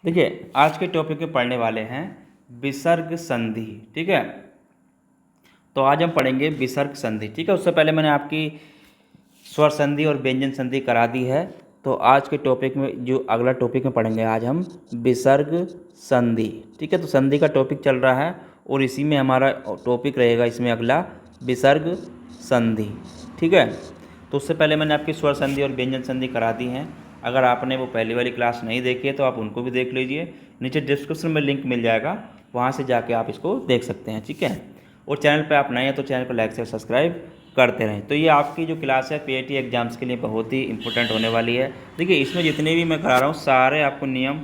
देखिए आज के टॉपिक में पढ़ने वाले हैं विसर्ग संधि। ठीक है, तो आज हम पढ़ेंगे विसर्ग संधि। ठीक है, उससे पहले मैंने आपकी स्वर संधि और व्यंजन संधि करा दी है। तो आज के टॉपिक में जो अगला टॉपिक में पढ़ेंगे आज हम विसर्ग संधि। ठीक है, तो संधि का टॉपिक चल रहा है और इसी में हमारा टॉपिक रहेगा इसमें अगला विसर्ग संधि। ठीक है, तो उससे पहले मैंने आपकी स्वर संधि और व्यंजन संधि करा दी हैं। अगर आपने वो पहली वाली क्लास नहीं देखी है तो आप उनको भी देख लीजिए, नीचे डिस्क्रिप्शन में लिंक मिल जाएगा, वहाँ से जाके आप इसको देख सकते हैं। ठीक है, और चैनल पे आप नए हैं तो चैनल को लाइक से सब्सक्राइब करते रहें। तो ये आपकी जो क्लास है पीएटी एग्जाम्स के लिए बहुत ही इंपॉर्टेंट होने वाली है। देखिए इसमें जितने भी मैं करा रहा हूँ सारे आपको नियम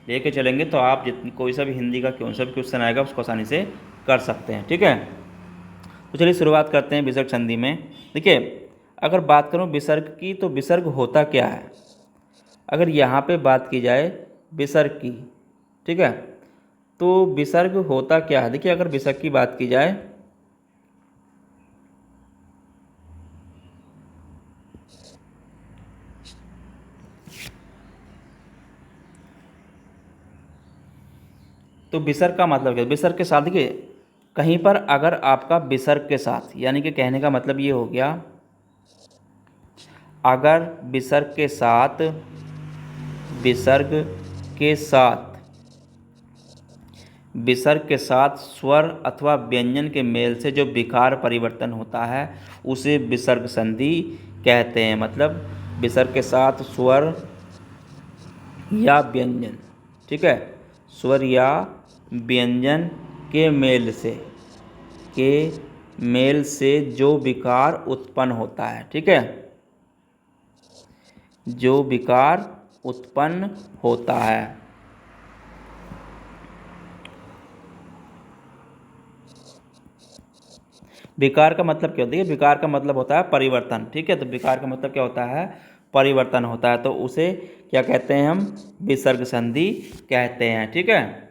लेके चलेंगे, तो आप जितनी कोई सा भी हिंदी का कौन सा भी क्वेश्चन आएगा उसको आसानी से कर सकते हैं। ठीक है, तो चलिए शुरुआत करते हैं विसर्ग संधि में। देखिए अगर बात करूँ विसर्ग की, तो विसर्ग होता क्या है। अगर यहाँ पे बात की जाए विसर्ग की, ठीक है, तो विसर्ग होता क्या है। देखिए अगर विसर्ग की बात की जाए तो विसर्ग का मतलब क्या है। विसर्ग के साथ देखिए कहीं पर अगर आपका विसर्ग के साथ, यानी कि कहने का मतलब ये हो गया, अगर विसर्ग के साथ विसर्ग के साथ स्वर अथवा व्यंजन के मेल से जो विकार परिवर्तन होता है उसे विसर्ग संधि कहते हैं। मतलब विसर्ग के साथ स्वर या व्यंजन, ठीक है, स्वर या व्यंजन के मेल से जो विकार उत्पन्न होता है, ठीक है, जो विकार उत्पन्न होता है, विकार का मतलब क्या होता है। विकार का मतलब होता है परिवर्तन। ठीक है, तो विकार का मतलब क्या होता है, परिवर्तन होता है, तो उसे क्या कहते हैं, हम विसर्ग संधि कहते हैं। ठीक है,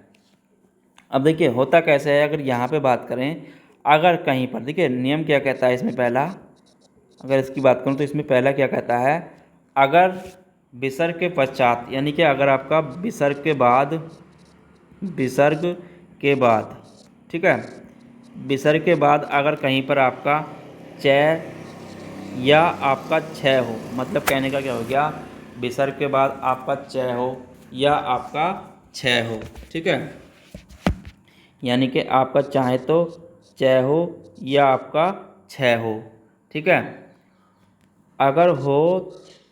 अब देखिए होता कैसे है। अगर यहाँ पे बात करें, अगर कहीं पर, देखिए नियम क्या कहता है इसमें, पहला अगर इसकी बात करूँ तो इसमें पहला क्या कहता है, अगर विसर्ग के पश्चात, यानी कि अगर आपका विसर्ग के बाद, ठीक है, विसर्ग के बाद अगर कहीं पर आपका चय या आपका क्षय हो, मतलब कहने का क्या हो गया, विसर्ग के बाद आपका चय हो या आपका क्षय हो, ठीक है, यानी कि आपका चाहे तो चय हो या आपका क्षय हो, ठीक है, अगर हो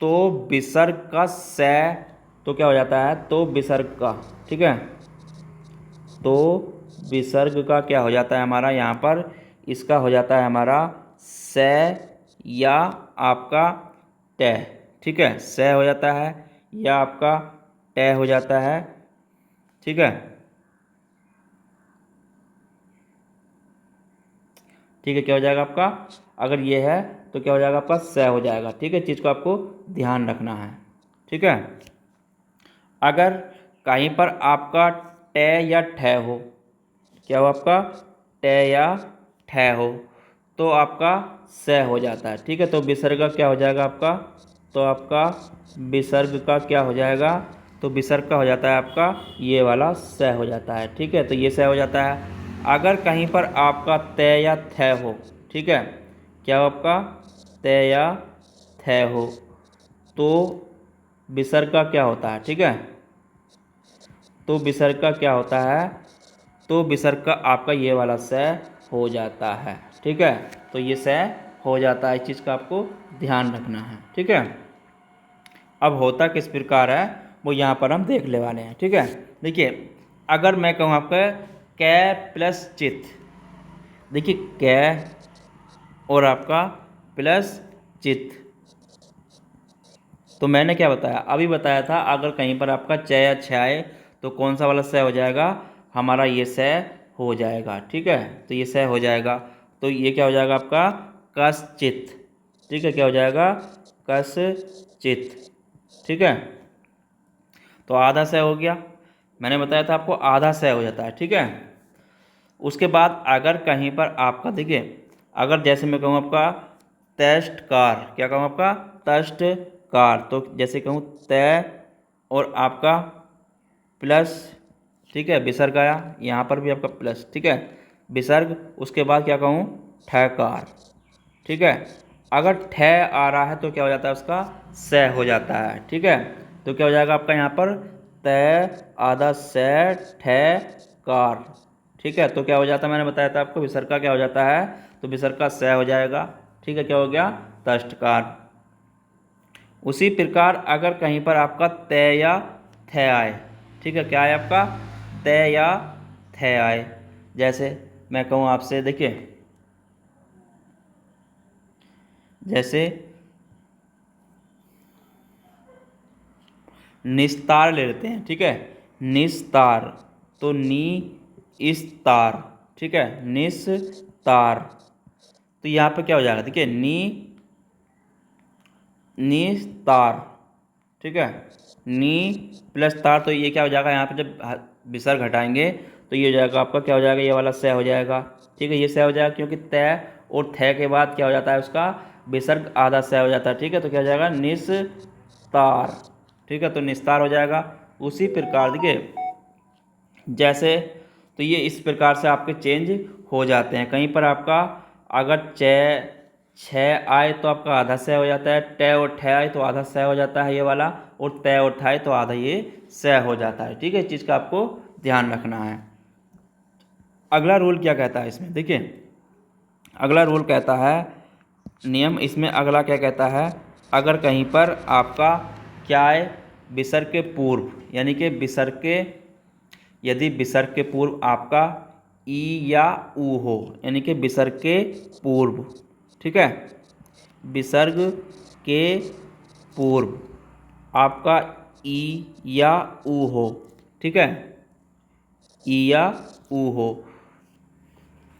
तो विसर्ग का सय, तो क्या हो जाता है, तो विसर्ग का, ठीक है, तो विसर्ग का क्या हो जाता है हमारा यहाँ पर, इसका हो जाता है हमारा सय या आपका टय, ठीक है, सय हो जाता है या आपका टय हो जाता है, ठीक है, ठीक है, क्या हो जाएगा आपका, अगर ये है तो क्या हो जाएगा आपका सय हो जाएगा। ठीक है, चीज़ को आपको ध्यान रखना है। ठीक है, अगर कहीं पर आपका टय या ठय हो, क्या हो आपका टय या ठय हो, तो आपका सय हो जाता है। ठीक है, तो विसर्ग का क्या हो जाएगा आपका, तो आपका विसर्ग का क्या हो जाएगा, तो विसर्ग का हो जाता है आपका ये वाला सय हो जाता है। ठीक है, तो ये सय हो जाता है। अगर कहीं पर आपका तय या थय हो, ठीक है, क्या हो आपका तय या थय हो, तो विसर्ग का क्या होता है, ठीक है, तो विसर्ग का क्या होता है, तो विसर्ग का आपका ये वाला सय हो जाता है। ठीक है, तो ये सय हो जाता है, इस चीज़ का आपको ध्यान रखना है। ठीक है, अब होता किस प्रकार है वो यहाँ पर हम देख ले वाले हैं। ठीक है, देखिए अगर मैं कहूँ आपका कै प्लस चित, देखिए कै और आपका प्लस चित, तो मैंने क्या बताया, अभी बताया था अगर कहीं पर आपका च या छ आए तो कौन सा वाला सय हो जाएगा, हमारा ये सय हो जाएगा। ठीक है, तो ये सय हो जाएगा, तो ये क्या हो जाएगा आपका कश्चित। ठीक है, क्या हो जाएगा कश्चित। ठीक है, तो आधा सय हो गया, मैंने बताया था आपको आधा सय हो जाता है। ठीक है, उसके बाद अगर कहीं पर आपका, देखिए अगर जैसे मैं कहूँ आपका तष्टकार, क्या कहूँ आपका तष्टकार, तो जैसे कहूँ तय और आपका प्लस, ठीक है, विसर्ग आया, यहाँ पर भी आपका प्लस, ठीक है, विसर्ग, उसके बाद क्या कहूँ, ठकार, ठीक है। अगर ठ आ रहा है तो क्या हो जाता है, उसका स हो जाता है, ठीक है। तो क्या हो जाएगा आपका यहाँ पर त आधा स ठ कार, ठीक है। तो क्या हो जाता है, मैंने बताया था आपको, विसर्ग का क्या हो जाता है, तो विसर्ग का स हो जाएगा, ठीक है, क्या हो गया, तष्टकार। उसी प्रकार अगर कहीं पर आपका त या थ आए, ठीक है, क्या आए आपका, त या थ आए, जैसे मैं कहूँ आपसे, देखिए, जैसे निस्तार ले लेते हैं, ठीक है, निस्तार, तो नी इस तार, ठीक है, निस्तार, तो यहाँ पे क्या हो जाएगा, देखिए, निस्तार, ठीक है, नी प्लस तार, तो ये क्या हो जाएगा, यहाँ पे जब विसर्ग हटाएंगे तो ये हो जाएगा आपका, क्या हो जाएगा, ये वाला स हो जाएगा, ठीक है, ये स हो जाएगा, क्योंकि तय और थ के बाद क्या हो जाता है, उसका विसर्ग आधा स हो जाता है, ठीक है। तो क्या हो जाएगा, निस्तार, ठीक है, तो निस्तार हो जाएगा। उसी प्रकार देखिए, जैसे, तो ये इस प्रकार से आपके चेंज हो जाते हैं। कहीं पर आपका अगर छ आए तो आपका आधा स हो जाता है, ट और ठ आए तो आधा स हो जाता है ये वाला, और त और ठ आए तो आधा ये स हो जाता है, ठीक है। इस चीज़ का आपको ध्यान रखना है। अगला रूल क्या कहता है इसमें, देखिए, अगला रूल कहता है, नियम इसमें अगला क्या कहता है, अगर कहीं पर आपका क्या है, विसर्ग के पूर्व, यानी कि विसर्ग के, यदि विसर्ग के पूर्व आपका ई या ऊ हो, यानी कि विसर्ग के पूर्व, ठीक है, विसर्ग के पूर्व आपका ई या ऊ हो, ठीक है, ई या ऊ हो,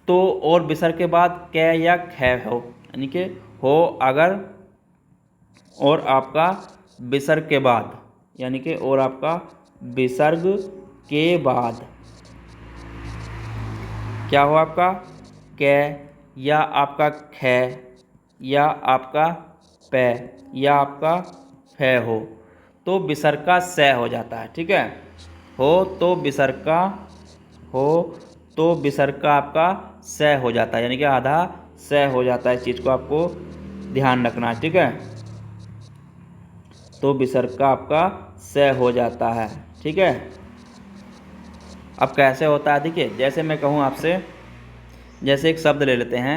तो और विसर्ग के बाद कै या ख हो, यानी कि हो अगर, और आपका विसर्ग के बाद, यानी कि और आपका विसर्ग के बाद क्या हो, आपका कै या आपका ख या आपका पै या आपका फै हो, तो विसर्ग का स हो जाता है, ठीक है। हो तो विसर्ग का, हो तो विसर्ग का आपका स हो जाता है, यानी कि आधा स हो जाता है। इस चीज़ को आपको ध्यान रखना है, ठीक है। तो विसर्ग का आपका स हो जाता है, ठीक है। अब कैसे होता है, देखिए, जैसे मैं कहूँ आपसे, जैसे एक शब्द ले लेते हैं,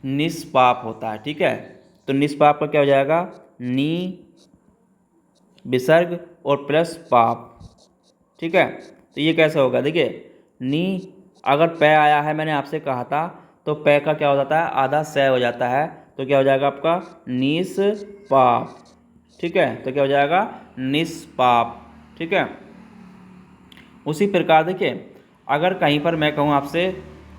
निष्पाप होता है, ठीक है। तो निष्पाप का क्या हो जाएगा, नी विसर्ग और प्लस पाप, ठीक है। तो ये कैसे होगा, देखिए, नी अगर पै आया है, मैंने आपसे कहा था, तो पै का क्या हो जाता है, आधा स हो जाता है, तो क्या हो जाएगा आपका निष्पाप, ठीक है। तो क्या हो जाएगा, निष्पाप, ठीक है। उसी प्रकार देखिए, अगर कहीं पर मैं कहूँ आपसे,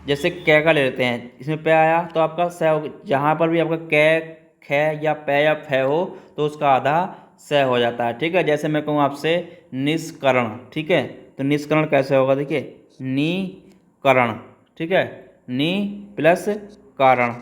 जैसे कै का ले लेते हैं, इसमें पै आया तो आपका स हो, जहाँ पर भी आपका कै ख या पै या फै हो तो उसका आधा स हो जाता है, ठीक है। जैसे मैं कहूँ आपसे निष्करण, ठीक है, तो निष्करण कैसे होगा, देखिए, निकरण, ठीक है, नि प्लस कारण,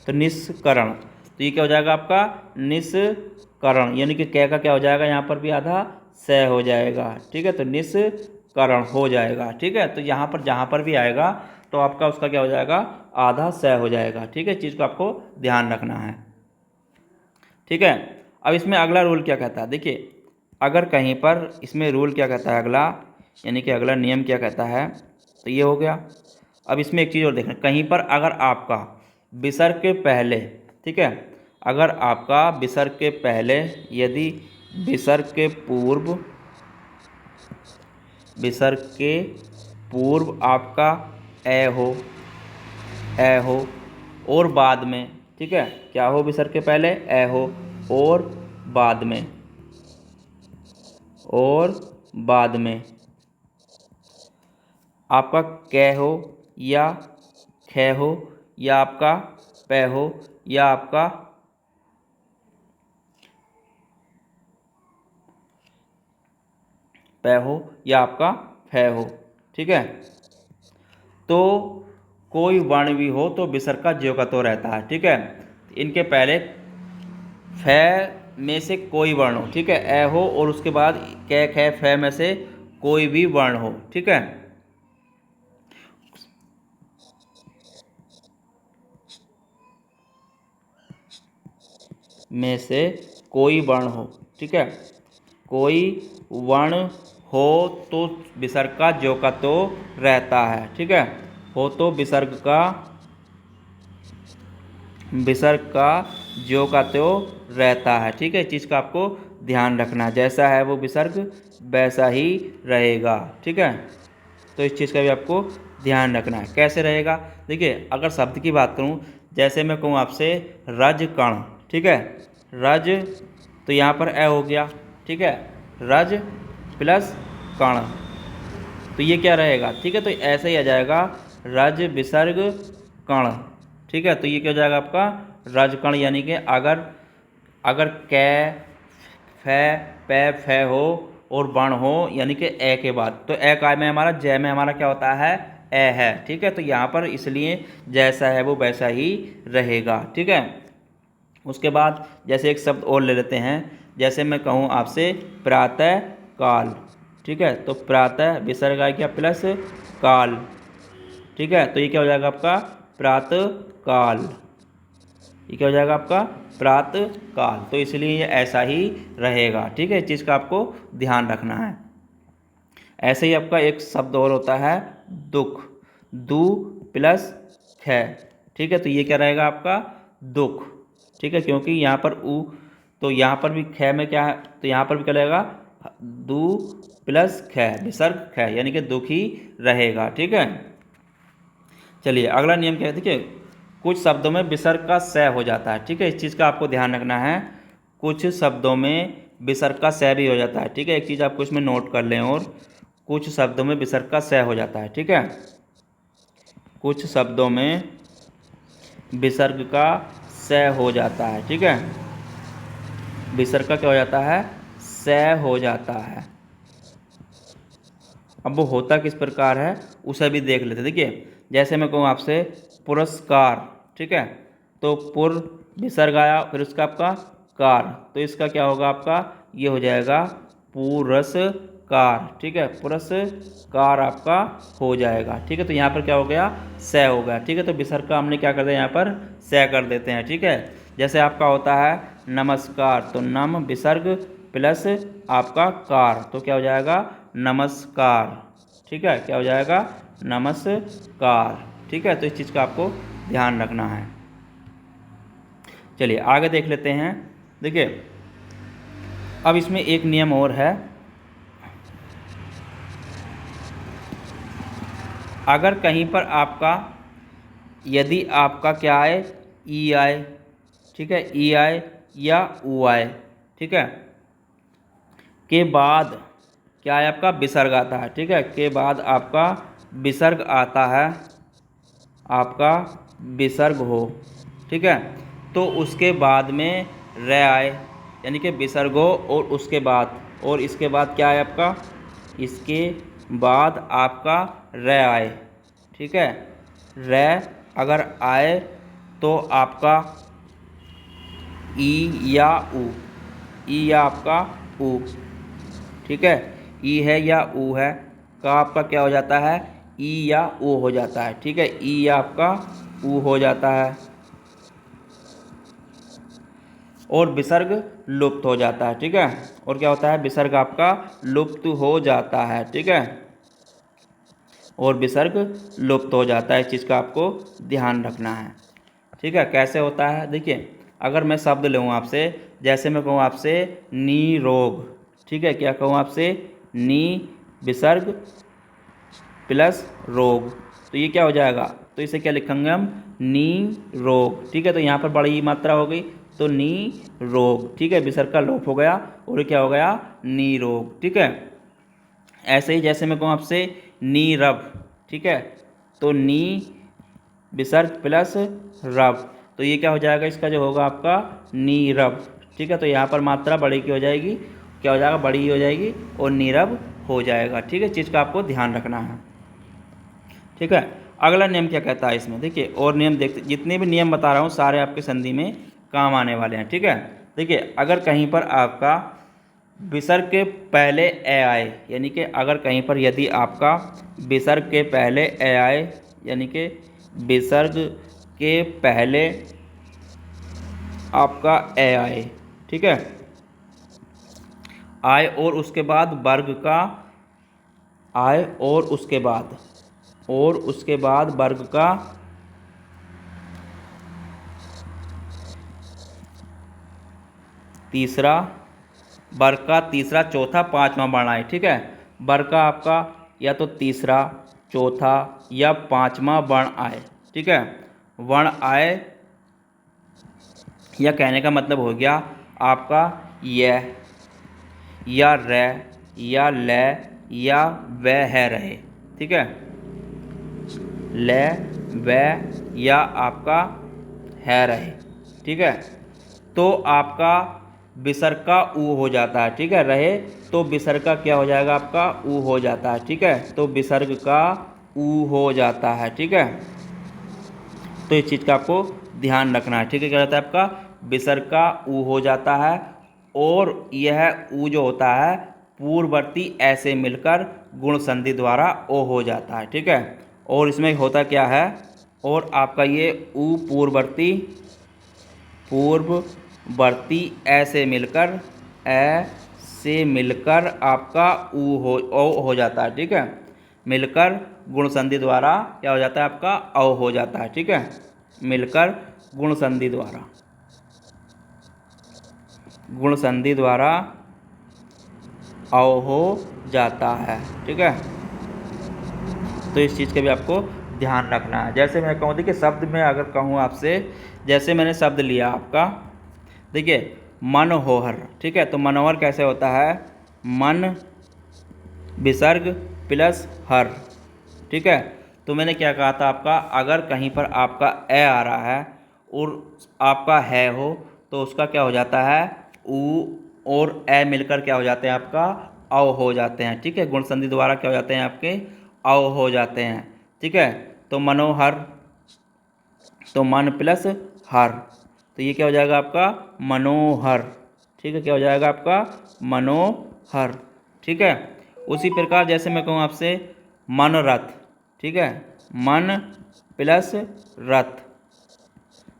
तो निष्करण, तो ये क्या हो जाएगा आपका निष्करण, यानी कि कै का क्या हो जाएगा, यहाँ पर भी आधा स हो जाएगा, ठीक है, तो निष्करण हो जाएगा, ठीक है। तो यहाँ पर जहाँ पर भी आएगा तो आपका उसका क्या हो जाएगा, आधा स हो जाएगा, ठीक है। चीज़ को आपको ध्यान रखना है, ठीक है। अब इसमें अगला रूल क्या कहता है, देखिए, अगर कहीं पर इसमें रूल क्या कहता है अगला, यानी कि अगला नियम क्या कहता है, तो ये हो गया। अब इसमें एक चीज़ और देखना, कहीं पर अगर आपका विसर्ग के पहले, ठीक है, अगर आपका विसर्ग के पहले, यदि विसर्ग के पूर्व, विसर्ग के पूर्व आपका ए हो और बाद में, ठीक है, क्या हो, विसर्ग के पहले ए हो और बाद में, और बाद में आपका कै हो या ख हो या आपका पै हो या आपका पै हो या आपका फै हो, ठीक है। तो कोई वर्ण भी हो तो विसर्ग का ज्यों का त्यों रहता है, ठीक है। इनके पहले फै में से कोई वर्ण हो, ठीक है, ए हो और उसके बाद कै ख फै में से कोई भी वर्ण हो, ठीक है, में से कोई वर्ण हो, ठीक है, कोई वर्ण हो तो विसर्ग का ज्यों का त्यों रहता है, ठीक है, हो तो विसर्ग का ज्यों का त्यों रहता है, ठीक है। इस चीज़ का आपको ध्यान रखना है, जैसा है वो विसर्ग वैसा ही रहेगा, ठीक है। तो इस चीज़ का भी आपको ध्यान रखना है। कैसे रहेगा, देखिए अगर शब्द की बात करूं, जैसे मैं कहूं आपसे रज कण, ठीक है, रज, तो यहाँ पर ए हो गया, ठीक है, रज प्लस कण, तो ये क्या रहेगा, ठीक है, तो ऐसे ही आ जाएगा रज विसर्ग कण, ठीक है, तो ये क्या हो जाएगा आपका रज कण, यानी कि अगर कै फै पै फै हो और वर्ण हो यानी कि ए के बाद, तो ए काय में हमारा जय में हमारा क्या होता है ए है, ठीक है, तो यहाँ पर इसलिए जैसा है वो वैसा ही रहेगा, ठीक है। उसके बाद जैसे एक शब्द और ले लेते हैं, जैसे मैं कहूँ आपसे प्रातः काल, ठीक है, तो प्रातः विसर्ग आ गया प्लस काल, ठीक है, तो ये क्या हो जाएगा आपका प्रातः काल, ये क्या हो जाएगा आपका प्रातः काल, तो इसलिए ये ऐसा ही रहेगा, ठीक है, इस चीज़ का आपको ध्यान रखना है। ऐसे ही आपका एक शब्द और होता है दुख, दू प्लस ख, ठीक है, तो ये क्या रहेगा आपका दुख, ठीक है, क्योंकि यहाँ पर उ, तो यहाँ पर भी ख में क्या है, तो यहाँ पर भी क्या रहेगा दू प्लस ख विसर्ग ख, यानी कि दुख ही रहेगा, ठीक है। चलिए अगला नियम क्या है, देखिए कुछ शब्दों में विसर्ग का स हो जाता है, ठीक है, इस चीज़ का आपको ध्यान रखना है, कुछ शब्दों में विसर्ग का स भी हो जाता है, ठीक है, एक चीज़ आपको इसमें नोट कर लें, और कुछ शब्दों में विसर्ग का स हो जाता है, ठीक है, कुछ शब्दों में विसर्ग का स हो जाता है, ठीक है, विसर्ग का क्या हो जाता है स हो जाता है। अब वो होता किस प्रकार है उसे भी देख लेते हैं, देखिए जैसे मैं कहूँ आपसे पुरस्कार, ठीक है, तो पुर विसर्ग आया, फिर उसका आपका कार, तो इसका क्या होगा आपका ये हो जाएगा पुरस्कार, ठीक है, पुरस्कार आपका हो जाएगा, ठीक है, तो यहाँ पर क्या हो गया स हो गया, ठीक है, तो विसर्ग का हमने क्या कर दिया यहाँ पर स कर देते हैं, ठीक है। जैसे आपका होता है नमस्कार, तो नम विसर्ग प्लस आपका कार, तो क्या हो जाएगा नमस्कार, ठीक है, क्या हो जाएगा नमस्कार, ठीक है, तो इस चीज़ का आपको ध्यान रखना है। चलिए आगे देख लेते हैं, देखिए अब इसमें एक नियम और है, अगर कहीं पर आपका यदि आपका क्या आए ई आए, ठीक है, ई आए या ऊ आए, ठीक है, के बाद क्या है आपका विसर्ग आता है, ठीक है, के बाद आपका विसर्ग आता है, आपका विसर्ग हो, ठीक है, तो उसके बाद में र आए, यानी कि विसर्ग हो और उसके बाद, और इसके बाद क्या है आपका इसके बाद आपका र आए, ठीक है, र अगर आए तो आपका ई या ऊ, ई या आपका ऊ, ठीक है, ई है या ऊ है का आपका क्या हो जाता है ई या ऊ हो जाता है, ठीक है, ई या आपका ऊ हो जाता है, और विसर्ग लुप्त हो जाता है, ठीक है, और क्या होता है विसर्ग आपका लुप्त हो जाता है, ठीक है, और विसर्ग लुप्त हो जाता है, इस चीज़ का आपको ध्यान रखना है, ठीक है। कैसे होता है, देखिए अगर मैं शब्द लूँ आपसे, जैसे मैं कहूँ आपसे निरोग, ठीक है, क्या कहूँ आपसे नी विसर्ग प्लस रोग, तो ये क्या हो जाएगा, तो इसे क्या लिखेंगे हम नी रोग, ठीक है, तो यहाँ पर बड़ी मात्रा हो गई, तो नी रोग, ठीक है, विसर्ग का लोप हो गया और ये क्या हो गया नी रोग, ठीक है। ऐसे ही जैसे मैं कहूँ आपसे नीरव, ठीक है, तो नी विसर्ग प्लस रव, तो ये क्या हो जाएगा इसका जो होगा आपका नीरव, ठीक है, तो यहाँ पर मात्रा बड़ी की हो जाएगी, क्या हो जाएगा बड़ी हो जाएगी और नीरव हो जाएगा, ठीक है, चीज़ का आपको ध्यान रखना है, ठीक है। अगला नियम क्या कहता है इसमें, देखिए और नियम देखते, जितने भी नियम बता रहा हूँ सारे आपके संधि में काम आने वाले हैं, ठीक है। देखिए अगर कहीं पर आपका विसर्ग के पहले ए आए, यानी कि अगर कहीं पर यदि आपका विसर्ग के पहले ए आए, यानी कि विसर्ग के पहले आपका ए आए, ठीक है, आए और उसके बाद वर्ग का आए और उसके बाद वर्ग का तीसरा, वर्ग का तीसरा, चौथा, पांचवा वर्ण आए, ठीक है। वर्ग का आपका या तो तीसरा, चौथा या पांचवा वर्ण आए, ठीक है। वर्ण आए या कहने का मतलब हो गया आपका यह या रे या ले या वह है रहे, ठीक है। ले वह या आपका है रहे, ठीक है। तो आपका विसर्ग का ऊ हो जाता है, ठीक है। रहे तो विसर्ग का क्या हो जाएगा, आपका ऊ हो जाता है, ठीक है। तो विसर्ग का ऊ हो जाता है, ठीक है। तो इस चीज़ का आपको ध्यान रखना है, ठीक है। क्या होता है आपका विसर्ग का ऊ हो जाता है और यह ऊ जो होता है पूर्ववर्ती ऐसे मिलकर गुण संधि द्वारा ओ हो जाता है, ठीक है। और इसमें होता क्या है, और आपका ये ऊ पूर्ववर्ती ऐसे मिलकर आपका ऊ हो जाता है, ठीक है। मिलकर गुण संधि द्वारा क्या हो जाता है, आपका औ हो जाता है, ठीक है। मिलकर गुण संधि द्वारा औ हो जाता है, ठीक है। तो इस चीज़ का भी आपको ध्यान रखना है। जैसे मैं कहूँ, देखिए शब्द में अगर कहूँ आपसे, जैसे मैंने शब्द लिया आपका, देखिए मनोहर, ठीक है। तो मनोहर कैसे होता है, मन विसर्ग प्लस हर, ठीक है। तो मैंने क्या कहा था आपका, अगर कहीं पर आपका ए आ रहा है और आपका है हो तो उसका क्या हो जाता है, ऊ और ए मिलकर क्या हो जाते हैं, आपका औ हो जाते हैं, ठीक है। गुण संधि द्वारा क्या हो जाते हैं, आपके औ हो जाते हैं, ठीक है। तो मनोहर, तो मन प्लस हर, तो ये क्या हो जाएगा आपका मनोहर, ठीक है। क्या हो जाएगा आपका मनोहर, ठीक है। उसी प्रकार जैसे मैं कहूँ आपसे मनोरथ, ठीक है, मन प्लस रथ,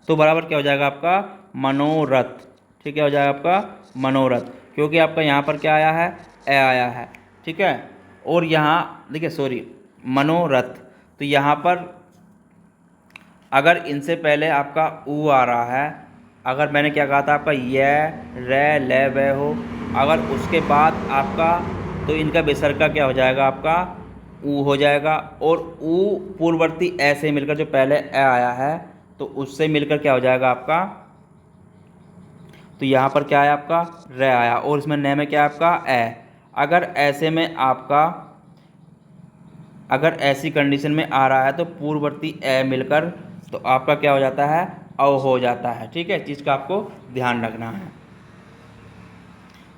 तो बराबर क्या हो जाएगा आपका मनोरथ, ठीक है। हो जाएगा आपका मनोरथ, क्योंकि आपका यहाँ पर क्या आया है, ए आया है, ठीक है। और यहाँ देखिए सॉरी मनोरथ, तो यहाँ पर अगर इनसे पहले आपका ऊ आ रहा है, अगर मैंने क्या कहा था आपका ये रे ले वे हो, अगर उसके बाद आपका, तो इनका विसर्ग का क्या हो जाएगा, आपका ऊ हो जाएगा। और ऊ पूर्ववर्ती ऐसे मिलकर जो पहले ए आया है तो उससे मिलकर क्या हो जाएगा आपका, तो यहाँ पर क्या आया आपका रे आया और इसमें ने में क्या है आपका ए। अगर ऐसे में आपका, अगर ऐसी कंडीशन में आ रहा है तो पूर्ववर्ती ए मिलकर तो आपका क्या हो जाता है, औ हो जाता है, ठीक है। चीज़ का आपको ध्यान रखना है।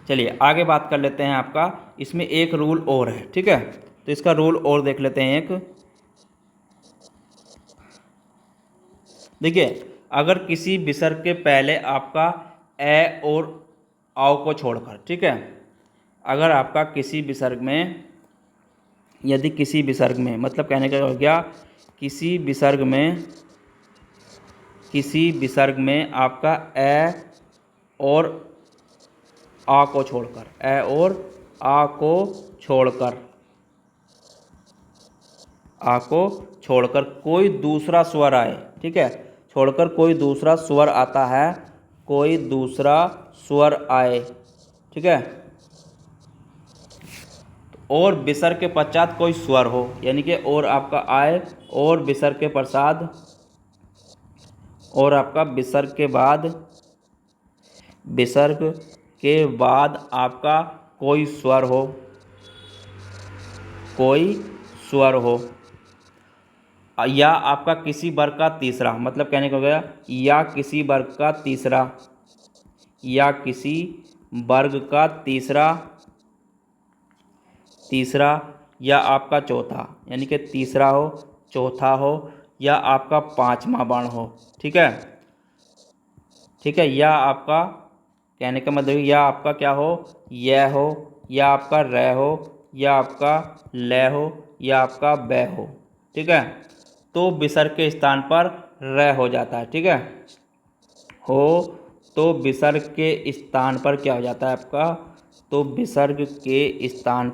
चलिए आगे बात कर लेते हैं आपका, इसमें एक रूल और है, ठीक है। तो इसका रूल और देख लेते हैं एक, देखिए अगर किसी विसर्ग के पहले आपका ए और औ को छोड़कर, ठीक है, अगर आपका किसी विसर्ग में, यदि किसी विसर्ग में, मतलब कहने का हो गया किसी विसर्ग में आपका ए और आ को छोड़कर, ए और आ को छोड़कर कोई दूसरा स्वर आए, ठीक है, छोड़कर कोई दूसरा स्वर आता है, कोई दूसरा स्वर आए, ठीक है, और विसर्ग के पश्चात कोई स्वर हो, यानी कि और आपका आए और विसर्ग के पश्चात, और आपका विसर्ग के बाद आपका कोई स्वर हो, या आपका किसी वर्ग का तीसरा, मतलब कहने को हो गया या किसी वर्ग का तीसरा या आपका चौथा, यानी कि तीसरा हो, चौथा हो या आपका पांचवा वर्ण हो, ठीक है, या आपका कहने का मतलब या आपका क्या हो, यह हो, या आपका र हो, या आपका ल हो, या आपका ब हो। ठीक है, तो विसर्ग के स्थान पर र हो जाता है। ठीक है, हो तो विसर्ग के स्थान पर क्या हो जाता है आपका, तो विसर्ग के स्थान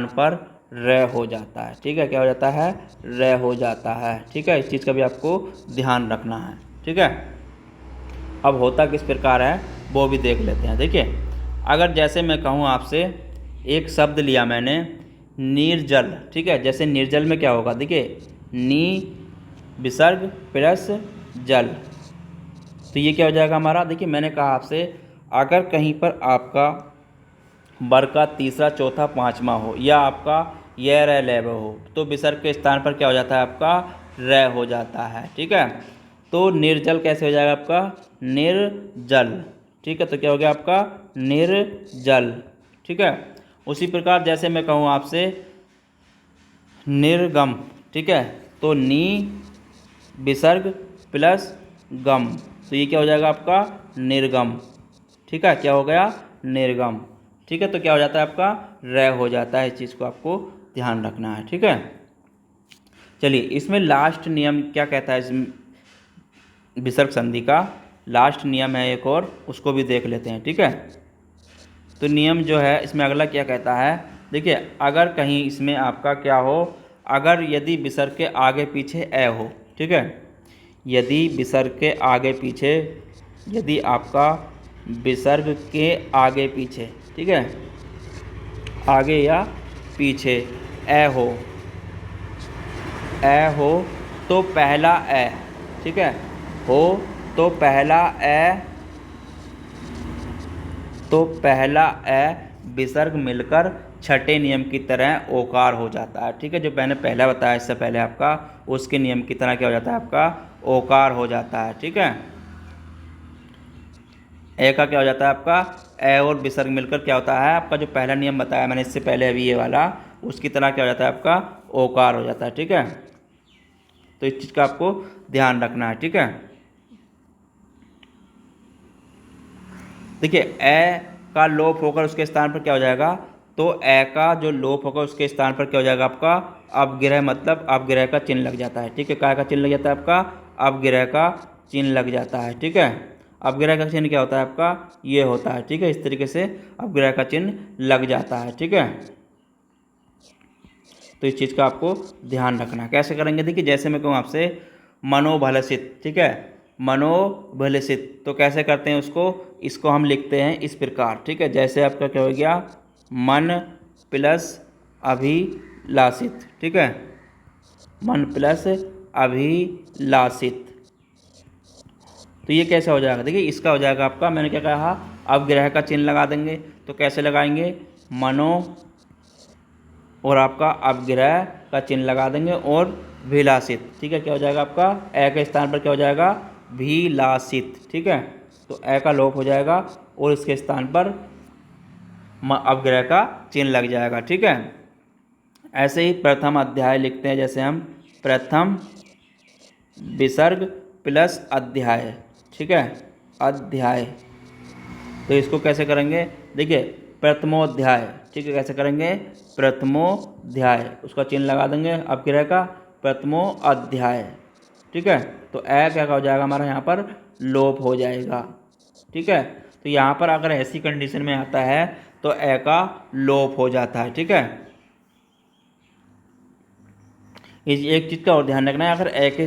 पर र हो जाता है। ठीक है, क्या हो जाता है, र हो जाता है। ठीक है, इस चीज़ का भी आपको ध्यान रखना है। ठीक है, अब होता किस प्रकार है वो भी देख लेते हैं। देखिए, अगर जैसे मैं कहूँ आपसे, एक शब्द लिया मैंने निर्जल। ठीक है, जैसे निर्जल में क्या होगा, देखिए नी विसर्ग प्लस जल, तो ये क्या हो जाएगा हमारा। देखिए, मैंने कहा आपसे अगर कहीं पर आपका वर्ग का तीसरा चौथा पाँचवा हो, या आपका य र ल व हो, तो विसर्ग के स्थान पर क्या हो जाता है आपका, र हो जाता है। ठीक है, तो निर्जल कैसे हो जाएगा आपका, निर्जल। ठीक है, तो क्या हो गया आपका, निर्जल। ठीक है, उसी प्रकार जैसे मैं कहूँ आपसे निर्गम। ठीक है, तो नी विसर्ग प्लस गम, तो ये क्या हो जाएगा आपका, निर्गम। ठीक है, क्या हो गया, निर्गम। ठीक है, तो क्या हो जाता है आपका, र हो जाता है। इस चीज़ को आपको ध्यान रखना है। ठीक है, चलिए इसमें लास्ट नियम क्या कहता है, इस विसर्ग संधि का लास्ट नियम है एक और, उसको भी देख लेते हैं। ठीक है, तो नियम जो है इसमें अगला क्या कहता है, देखिए अगर कहीं इसमें आपका क्या हो, अगर यदि विसर्ग के आगे पीछे ए हो। ठीक है, यदि विसर्ग के आगे पीछे, यदि आपका विसर्ग के आगे पीछे, ठीक है, आगे या पीछे ए हो तो पहला ए, ठीक है, हो तो पहला ए विसर्ग मिलकर छठे नियम की तरह ओकार हो जाता है। ठीक है, जो मैंने पहले बताया इससे पहले आपका, उसके नियम की तरह क्या हो जाता है आपका, ओकार हो जाता है। ठीक है, ए का क्या हो जाता है आपका, ए और विसर्ग मिलकर क्या होता है आपका, जो पहला नियम बताया मैंने इससे पहले अभी ये वाला, उसकी तरह क्या हो जाता है आपका, ओकार हो जाता है। ठीक है, तो इस चीज़ का आपको ध्यान रखना है। ठीक है, देखिए ए का लोप होकर उसके स्थान पर क्या हो जाएगा, तो ए का जो लोप होगा उसके स्थान पर क्या हो जाएगा आपका, अपग्रह, मतलब अपग्रह का चिन्ह लग जाता है। ठीक है, काय का चिन्ह लग जाता है आपका, अपग्रह का चिन्ह लग जाता है। ठीक है, अपग्रह का चिन्ह क्या होता है आपका, ये होता है। ठीक है, इस तरीके से अपग्रह का चिन्ह लग जाता है। ठीक है, तो इस चीज़ का आपको ध्यान रखना। कैसे करेंगे, देखिए जैसे मैं कहूँ आपसे मनोभलसित। ठीक है, मनोभलसित, तो कैसे करते हैं उसको, इसको हम लिखते हैं इस प्रकार। ठीक है, जैसे आपका क्या हो गया, मन प्लस अभिलाषित। ठीक है, मन प्लस अभिलाषित, तो ये कैसे हो जाएगा, देखिए इसका हो जाएगा आपका, मैंने क्या कहा, अपग्रह का चिन्ह लगा देंगे। तो कैसे लगाएंगे, मनो और आपका अपग्रह का चिन्ह लगा देंगे और विलासित। ठीक है, क्या हो जाएगा आपका, ए के स्थान पर क्या हो जाएगा, विलासित। ठीक है, तो ए का लोप हो जाएगा और इसके स्थान पर अपग्रह का चिन्ह लग जाएगा। ठीक है, ऐसे ही प्रथम अध्याय लिखते हैं, जैसे हम प्रथम विसर्ग प्लस अध्याय। ठीक है, अध्याय, तो इसको कैसे करेंगे, देखिए प्रथमोध्याय। ठीक है, कैसे करेंगे, प्रथमोध्याय, उसका चिन्ह लगा देंगे अपग्रह का, प्रथमो अध्याय। ठीक है, तो ए क्या हो जाएगा हमारा यहाँ पर, लोप हो जाएगा। ठीक है, तो यहाँ पर अगर ऐसी कंडीशन में आता है तो ए का लोप हो जाता है। ठीक है, एक चीज़ का और ध्यान रखना है, अगर ए के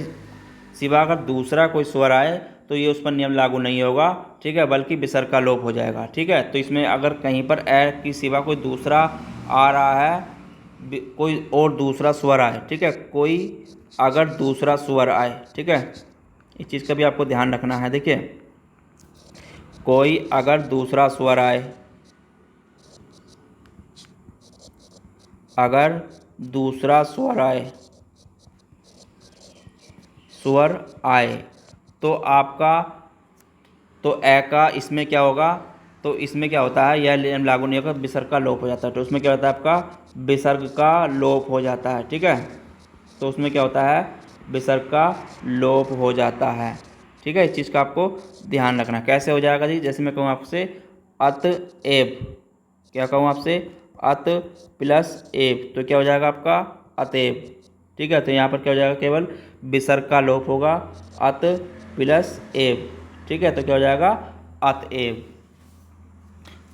सिवा अगर दूसरा कोई स्वर आए तो ये उस पर नियम लागू नहीं होगा। ठीक है, बल्कि विसर्ग का लोप हो जाएगा। ठीक है, तो इसमें अगर कहीं पर ए की सिवा कोई दूसरा आ रहा है, कोई और दूसरा स्वर आए, ठीक है, कोई अगर दूसरा स्वर आए, ठीक है, इस चीज़ का भी आपको ध्यान रखना है। देखिए, कोई अगर दूसरा स्वर आए, अगर दूसरा स्वर आए तो आपका, तो ए का इसमें क्या होगा, तो इसमें क्या होता है, यह नियम लागू नहीं होगा, विसर्ग का लोप हो जाता है। तो उसमें क्या होता है आपका, विसर्ग का लोप हो जाता है। ठीक है, तो उसमें क्या होता है, विसर्ग का लोप हो जाता है। ठीक है, इस चीज़ का आपको ध्यान रखना। कैसे हो जाएगा जी, जैसे मैं कहूँ आपसे अतएव, क्या कहूँ आपसे, अत प्लस एव, तो क्या हो जाएगा आपका अतएव। ठीक है, तो यहाँ पर क्या हो जाएगा, केवल विसर्ग का लोप होगा, अत प्लस एव। ठीक है, तो क्या हो जाएगा अतएव।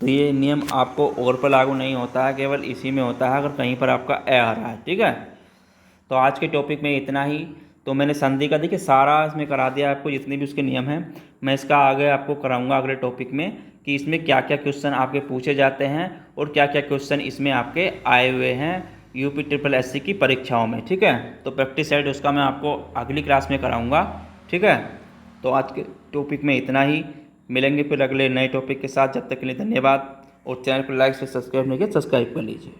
तो ये नियम आपको और पर लागू नहीं होता है, केवल इसी में होता है अगर कहीं पर आपका ए आ रहा है। ठीक है, तो आज के टॉपिक में इतना ही। तो मैंने संधि का देखिए सारा इसमें करा दिया आपको, जितने भी उसके नियम हैं। मैं इसका आगे आपको कराऊंगा अगले टॉपिक में कि इसमें क्या क्या क्वेश्चन आपके पूछे जाते हैं और क्या क्या क्वेश्चन इसमें आपके आए हुए हैं यूपी ट्रिपल एससी की परीक्षाओं में। ठीक है, तो प्रैक्टिस सेट उसका मैं आपको अगली क्लास में कराऊंगा। ठीक है, तो आज के टॉपिक में इतना ही। मिलेंगे फिर अगले नए टॉपिक के साथ, जब तक के लिए धन्यवाद। और चैनल को लाइक से सब्सक्राइब नहीं किया, सब्सक्राइब कर लीजिए।